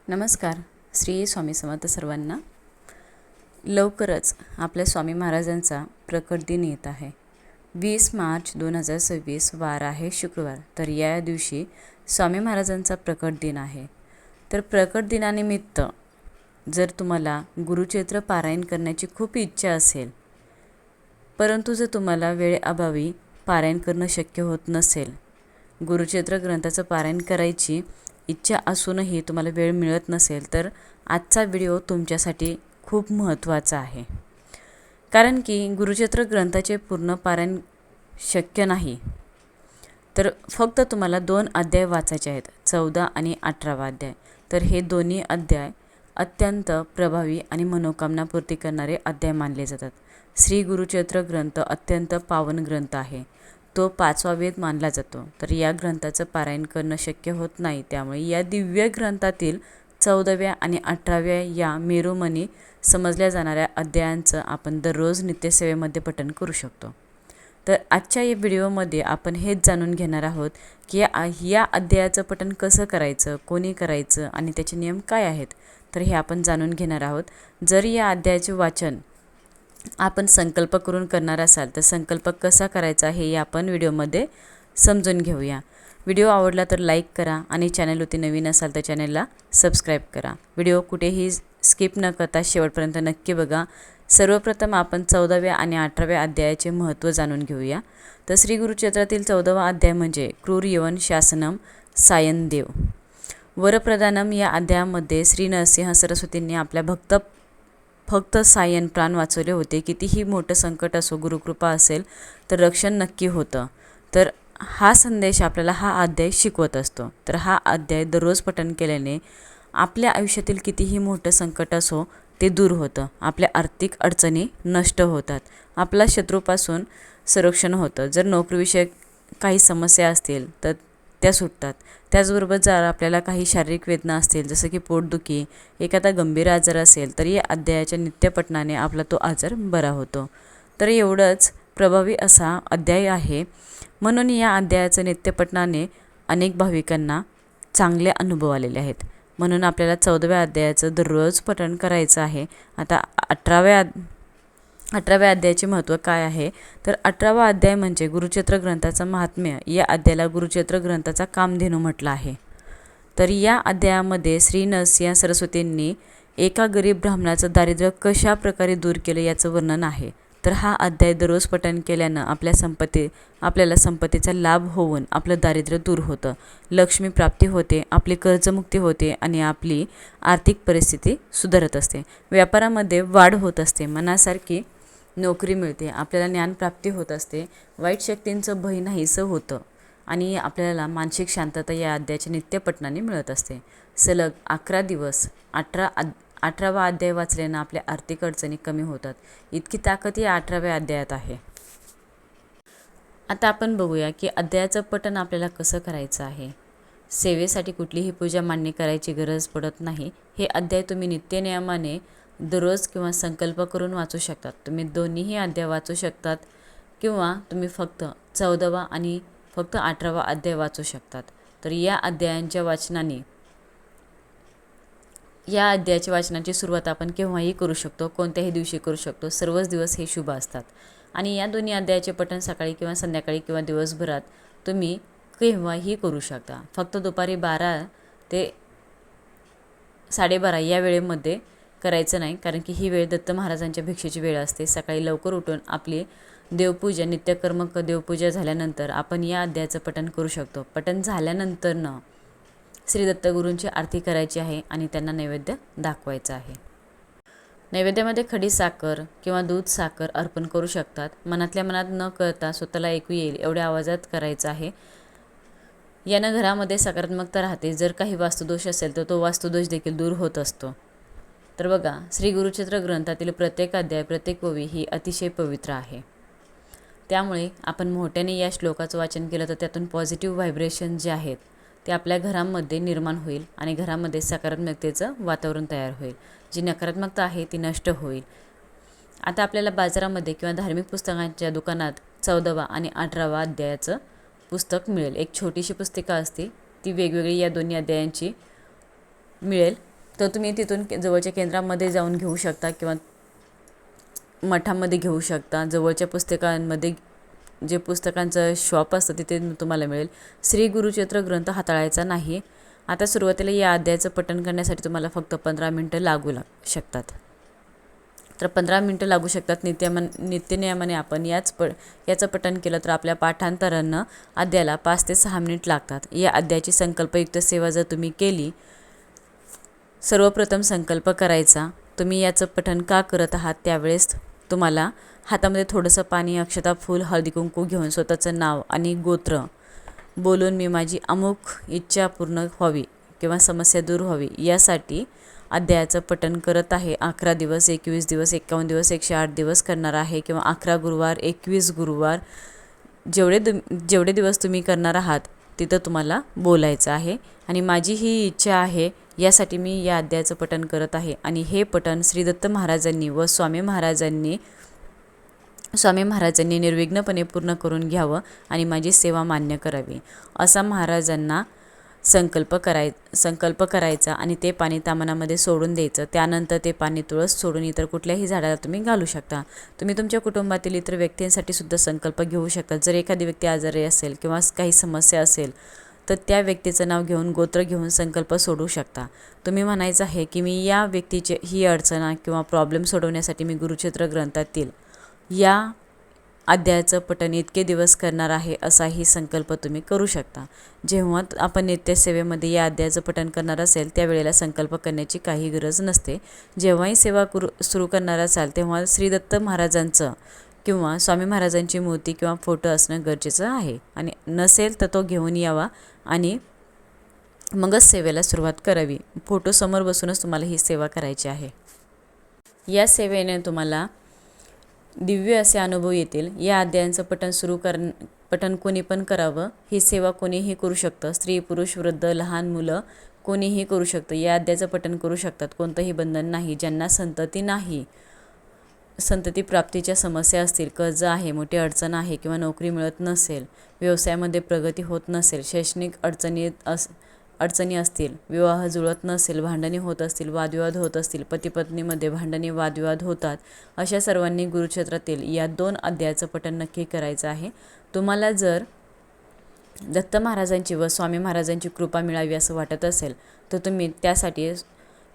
नमस्कार. श्री स्वामी समर्थ सर्वांना. लवकरच आपल्या स्वामी महाराजांचा प्रकट दिन येत आहे. 20 मार्च 2026 वार आहे शुक्रवार. तर या दिवशी स्वामी महाराजांचा प्रकट दिन आहे. तर प्रकट दिनानिमित्त जर तुम्हाला गुरुचरित्र पारायण करण्याची खूप इच्छा असेल, परंतु जर तुम्हाला वेळेअभावी पारायण करणं शक्य होत नसेल, गुरुचरित्र ग्रंथाचं पारायण करायची इच्छा असूनही तुम्हाला वेळ मिळत नसेल, तर आजचा व्हिडिओ तुमच्यासाठी खूप महत्त्वाचा आहे. कारण की गुरुचरित्र ग्रंथाचे पूर्ण पारायण शक्य नाही. तर फक्त तुम्हाला 2 अध्याय वाचायचे आहेत, 14 आणि 18वा अध्याय. तर हे दोन्ही अध्याय अत्यंत प्रभावी आणि मनोकामना पूर्ती करणारे अध्याय मानले जातात. श्री गुरुचरित्र ग्रंथ अत्यंत पावन ग्रंथ आहे. तो 5वा वेद मानला जातो. तर या ग्रंथाचं पारायण करणं शक्य होत नाही. त्यामुळे या दिव्य ग्रंथातील 14व्या आणि 18व्या या मेरुमणी समजल्या जाणाऱ्या अध्यायांचं आपण दररोज नित्यसेवेमध्ये पठण करू शकतो. तर आजच्या या व्हिडिओमध्ये आपण हेच जाणून घेणार आहोत की या अध्यायाचं पठण कसं करायचं, कोणी करायचं आणि त्याचे नियम काय आहेत. तर हे आपण जाणून घेणार आहोत. जर या अध्यायाचे वाचन आपण संकल्प करून करणार असाल तर संकल्प कसा करायचा हे आपण व्हिडिओमध्ये समजून घेऊया. व्हिडिओ आवडला तर लाईक करा आणि चॅनलवरती नवीन असाल तर चॅनलला सबस्क्राईब करा. व्हिडिओ कुठेही स्किप न करता शेवटपर्यंत नक्की बघा. सर्वप्रथम आपण 14व्या आणि 18व्या अध्यायाचे महत्त्व जाणून घेऊया. तर श्री गुरुचरित्रातील 14वा अध्याय म्हणजे क्रूर यवन शासनम सायनदेव वरप्रदानम. या अध्यायामध्ये श्री नरसिंह सरस्वतींनी आपल्या फक्त सायन प्राण वाचवले होते. कितीही मोठं संकट असो, गुरुकृपा असेल तर रक्षण नक्की होतं. तर हा संदेश आपल्याला हा अध्याय शिकवत असतो. तर हा अध्याय दररोज पठण केल्याने आपल्या आयुष्यातील कितीही मोठं संकट असो ते दूर होतं. आपल्या आर्थिक अडचणी नष्ट होतात. आपला शत्रूपासून संरक्षण होतं. जर नोकरीविषयक काही समस्या असतील तर त्या सुटतात. त्याचबरोबर जर आपल्याला काही शारीरिक वेदना असतील, जसं की पोटदुखी, एखादा गंभीर आजार असेल, तर या अध्यायाच्या नित्यपठणाने आपला तो आजार बरा होतो. तर एवढंच प्रभावी असा अध्याय आहे. म्हणून या अध्यायाचं नित्यपठणाने अनेक भाविकांना चांगले अनुभव आलेले आहेत. म्हणून आपल्याला 14व्या अध्यायाचं दररोज पठण करायचं आहे. आता 18व्या अध्यायाचे महत्त्व काय आहे. तर 18वा अध्याय म्हणजे गुरुचरित्र ग्रंथाचं महात्म्य. या अध्यायाला गुरुचरित्र ग्रंथाचा कामधेनू म्हटलं आहे. तर या अध्यायामध्ये श्री नरसिंह सरस्वतींनी एका गरीब ब्राह्मणाचं दारिद्र्य कशा प्रकारे दूर केलं याचं वर्णन आहे. तर हा अध्याय दररोज पठण केल्यानं आपल्याला संपत्तीचा लाभ होऊन आपलं दारिद्र्य दूर होतं, लक्ष्मी प्राप्ती होते, आपली कर्जमुक्ती होते आणि आपली आर्थिक परिस्थिती सुधारत असते. व्यापारामध्ये वाढ होत असते, मनासारखी नोकरी मिळते, आपल्याला ज्ञानप्राप्ती होत असते, वाईट शक्तींचं भय नाहीसं होतं आणि आपल्याला मानसिक शांतता या अध्यायाच्या नित्यपठणाने मिळत असते. सलग 11 दिवस 18वा अध्याय वाचल्यानं आपल्या आर्थिक अडचणी कमी होतात. इतकी ताकद या 18व्या अध्यायात आहे. आता आपण बघूया की अध्यायाचं पठण आपल्याला कसं करायचं आहे. सेवेसाठी कुठलीही पूजा मांडणी करायची गरज पडत नाही. हे अध्याय तुम्ही नित्यनियमाने दररोज किंवा संकल्प करून वाचू शकतात. तुम्ही दोन्हीही अध्याय वाचू शकतात किंवा तुम्ही फक्त 14वा आणि फक्त 18वा अध्याय वाचू शकतात. तर या अध्यायाच्या वाचनाची सुरुवात आपण केव्हाही करू शकतो, कोणत्याही दिवशी करू शकतो. सर्वच दिवस हे शुभ असतात. आणि या दोन्ही अध्यायाचे पठण सकाळी किंवा संध्याकाळी किंवा दिवसभरात तुम्ही केव्हाही करू शकता. फक्त दुपारी 12 ते 12:30 या वेळेमध्ये करायचं नाही, कारण की ही वेळ दत्त महाराजांच्या भिक्षेची वेळ असते. सकाळी लवकर उठून आपली देवपूजा, नित्यकर्म देवपूजा झाल्यानंतर आपण या अध्यायाचं पठण करू शकतो. पठण झाल्यानंतरनं श्री दत्तगुरूंची आरती करायची आहे आणि त्यांना नैवेद्य दाखवायचा आहे. नैवेद्यामध्ये खडी साखर किंवा दूध साखर अर्पण करू शकतात. मनातल्या मनात न करता स्वतःला ऐकू येईल एवढ्या आवाजात करायचं आहे. यानं घरामध्ये सकारात्मकता राहते. जर काही वास्तुदोष असेल तर तो वास्तुदोष देखील दूर होत असतो. तर बघा, श्री गुरुचरित्र ग्रंथातील प्रत्येक अध्याय, प्रत्येक ओवी ही अतिशय पवित्र आहे. त्यामुळे आपण मोठ्याने या श्लोकाचं वाचन केलं तर त्यातून पॉझिटिव्ह व्हायब्रेशन जे आहेत ते आपल्या घरामध्ये निर्माण होईल आणि घरामध्ये सकारात्मकतेचं वातावरण तयार होईल. जी नकारात्मकता आहे ती नष्ट होईल. आता आपल्याला बाजारामध्ये किंवा धार्मिक पुस्तकांच्या दुकानात 14वा आणि 18वा अध्यायाचं पुस्तक मिळेल. एक छोटीशी पुस्तिका असते, ती वेगवेगळी या दोन्ही अध्यायांची मिळेल. तर तुम्ही तिथून जवळच्या केंद्रामध्ये जाऊन घेऊ शकता किंवा मठामध्ये घेऊ शकता. जवळच्या पुस्तकांमध्ये जे पुस्तकांचं शॉप असतं तिथे तुम्हाला मिळेल. श्री गुरुचरित्र ग्रंथ हाताळायचा नाही. आता सुरुवातीला या अध्यायाचं पठण करण्यासाठी तुम्हाला फक्त 15 मिनटं लागू शकतात. तर 15 मिनटं लागू शकतात. नित्यनियमाने आपण याचं पठण केलं तर आपल्या पाठांतरानं अध्यायाला 5 ते 6 मिनिट लागतात. या अध्यायाची संकल्पयुक्त सेवा जर तुम्ही केली, सर्वप्रथम संकल्प करायचा. तुम्ही याचं पठण का करत आहात त्यावेळेस तुम्हाला हातामध्ये थोडंसं पाणी, अक्षता, फूल, हळदी कुंकू घेऊन स्वतःचं नाव आणि गोत्र बोलून मी माझी अमुक इच्छा पूर्ण व्हावी किंवा समस्या दूर व्हावी यासाठी अध्यायाचं पठण करत आहे. 11 दिवस, 21 दिवस, 51 दिवस, 108 दिवस करणार आहे किंवा 11 गुरुवार, 21 गुरुवार, जेवढे दिवस तुम्ही करणार आहात तिथं तुम्हाला बोलायचं आहे. आणि माझी ही इच्छा आहे यासाठी मी या अध्यायाचं पठण करत आहे. आणि हे पठण श्री दत्त महाराजांनी व स्वामी महाराजांनी निर्विघ्नपणे पूर्ण करून घ्यावं आणि माझी सेवा मान्य करावी असा महाराजांना संकल्प करायचा आणि ते पाणी तामनामध्ये सोडून द्यायचं. त्यानंतर ते पाणी तुळस सोडून इतर कुठल्याही झाडाला तुम्ही घालू शकता. तुम्ही तुमच्या कुटुंबातील इतर व्यक्तींसाठी सुद्धा संकल्प घेऊ शकता. जर एखादी व्यक्ती आजारी असेल किंवा काही समस्या असेल तर त्या व्यक्तीचं नाव घेऊन, गोत्र घेऊन संकल्प सोडू शकता. तुम्ही म्हणायचं आहे की मी या व्यक्तीची ही अडचण किंवा प्रॉब्लेम सोडवण्यासाठी मी गुरुचरित्र ग्रंथातील या अध्यायाचं पठण इतके दिवस करणार आहे असाही संकल्प तुम्ही करू शकता. जेव्हा आपण नित्यसेवेमध्ये या अध्यायाचं पठण करणार असेल त्यावेळेला संकल्प करण्याची काही गरज नसते. जेव्हाही सेवा सुरू करणार असाल तेव्हा श्री दत्त महाराजांचं किंवा स्वामी महाराजांची मूर्ती किंवा फोटो असणं गरजेचं आहे. आणि नसेल तर तो घेऊन यावा आणि मगच सेवेला सुरुवात करावी. फोटो समोर बसूनच तुम्हाला ही सेवा करायची आहे. या सेवेने तुम्हाला दिव्य असे अनुभव येतील. या अध्यायांचं पठण कोणी पण करावं. ही सेवा कोणीही करू शकतं. स्त्री, पुरुष, वृद्ध, लहान मुलं कोणीही करू शकतं. या अध्यायाचं पठण करू शकतात. कोणतंही बंधन नाही. ज्यांना संतती नाही, संतती प्राप्तीच्या समस्या असतील, कर्ज आहे, मोठी अडचण आहे किंवा नोकरी मिळत नसेल, व्यवसायामध्ये प्रगती होत नसेल, शैक्षणिक अडचणी असतील, विवाह जुळत नसेल, भांडणे होत असतील, वादविवाद होत असतील, पतीपत्नीमध्ये भांडणे वादविवाद होतात, अशा सर्वांनी गुरुक्षेत्रातील या 2 अध्यायाचं पठण नक्की करायचं आहे. तुम्हाला जर दत्त महाराजांची व स्वामी महाराजांची कृपा मिळावी असं वाटत असेल तर तुम्ही त्यासाठी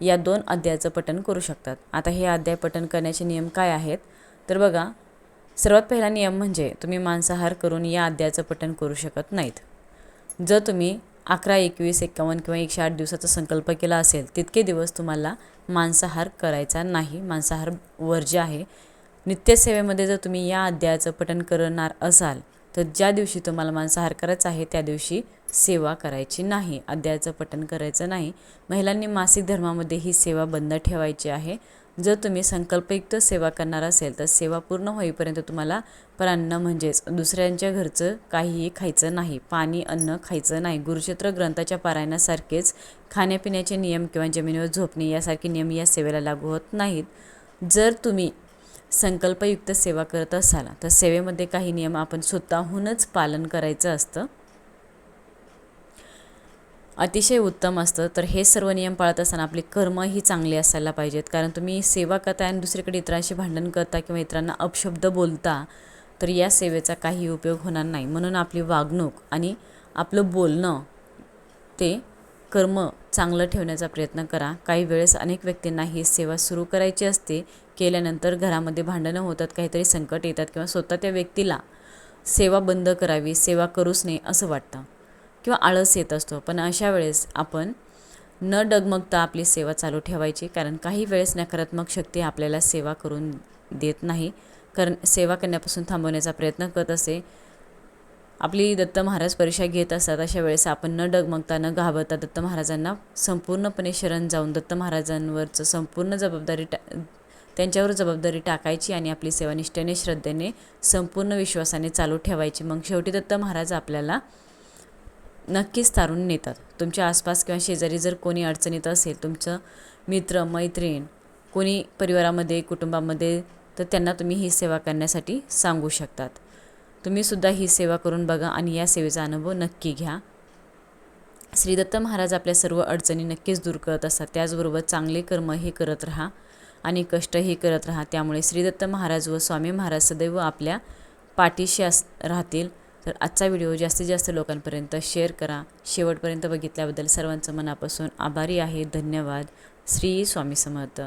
या 2 अध्यायाचं पठण करू शकतात. आता हे अध्याय पठण करण्याचे नियम काय आहेत तर बघा, सर्वात पहिला नियम म्हणजे तुम्ही मांसाहार करून या अध्यायाचं पठण करू शकत नाहीत. जर तुम्ही 11, 21, 51 किंवा 108 दिवसाचा संकल्प केला असेल तितके दिवस तुम्हाला मांसाहार करायचा नाही. मांसाहार वर्ज्य आहे. नित्यसेवेमध्ये जर तुम्ही या अध्यायाचं पठण करणार असाल तर ज्या दिवशी तुम्हाला मांसाहार करायचा आहे त्या दिवशी सेवा करायची नाही, अध्यायाचं पठण करायचं नाही. महिलांनी मासिक धर्मामध्ये ही सेवा बंद ठेवायची आहे. जर तुम्ही संकल्पयुक्त सेवा करणार असेल तर सेवा पूर्ण होईपर्यंत तुम्हाला परान्न म्हणजेच दुसऱ्यांच्या घरचं काहीही खायचं नाही, पाणी, अन्न खायचं नाही. गुरुचरित्र ग्रंथाच्या पारायणासारखेच खाण्यापिण्याचे नियम किंवा जमिनीवर झोपणे यासारखे नियम या सेवेला लागू होत नाहीत. जर तुम्ही संकल्पयुक्त सेवा करत असाल तर सेवेमध्ये काही नियम आपण स्वतःहूनच पालन करायचं असतं. अतिशय उत्तम असतं. तर हे सर्व नियम पाळत असताना आपले कर्मही चांगले असायला पाहिजेत. कारण तुम्ही सेवा करता आणि दुसरीकडे इतरांशी भांडण करता किंवा इतरांना अपशब्द बोलता तर या सेवेचा काही उपयोग होणार नाही. म्हणून आपली वागणूक आणि आपलं बोलणं ते कर्म चांगलं ठेवण्याचा प्रयत्न करा. काही वेळेस अनेक व्यक्तींना ही सेवा सुरू करायची असते. केल्यानंतर घरामध्ये भांडणं होतात, काहीतरी संकट येतात किंवा स्वतः त्या व्यक्तीला सेवा बंद करावी, सेवा करूच नाही असं वाटतं किंवा आळस येत असतो. पण अशा वेळेस आपण न डगमगता आपली सेवा चालू ठेवायची. कारण काही वेळेस नकारात्मक शक्ती आपल्याला सेवा करून देत नाही, कारण सेवा करण्यापासून थांबवण्याचा प्रयत्न करत असते. आपली दत्त महाराज परीक्षा घेत असतात. अशा वेळेस आपण न डगमगता न घाबरता दत्त महाराजांना संपूर्णपणे शरण जाऊन दत्त महाराजांवरचं संपूर्ण त्यांच्यावर जबाबदारी टाकायची आणि आपली सेवा निष्ठेने, श्रद्धेने, संपूर्ण विश्वासाने चालू ठेवायची. मग शेवटी दत्त महाराज आपल्याला नक्कीच तारून नेतात. तुमच्या आसपास किंवा शेजारी जर कोणी अडचणीत असेल, तुमचं मित्र, मैत्रीण, कोणी परिवारामध्ये, कुटुंबामध्ये, तर त्यांना तुम्ही ही सेवा करण्यासाठी सांगू शकतात. तुम्हीसुद्धा ही सेवा करून बघा आणि या सेवेचा अनुभव नक्की घ्या. श्री दत्त महाराज आपल्या सर्व अडचणी नक्कीच दूर करत असतात. त्याचबरोबर चांगले कर्म हे करत राहा आणि कष्टही करत राहा. त्यामुळे श्री दत्त महाराज व स्वामी महाराज सदैव आपल्या पाठीशी राहतील. तर आजचा व्हिडिओ जास्तीत जास्त लोकांपर्यंत शेअर करा. शेवटपर्यंत बघितल्याबद्दल सर्वांचं मनापासून आभारी आहे. धन्यवाद. श्री स्वामी समर्थ.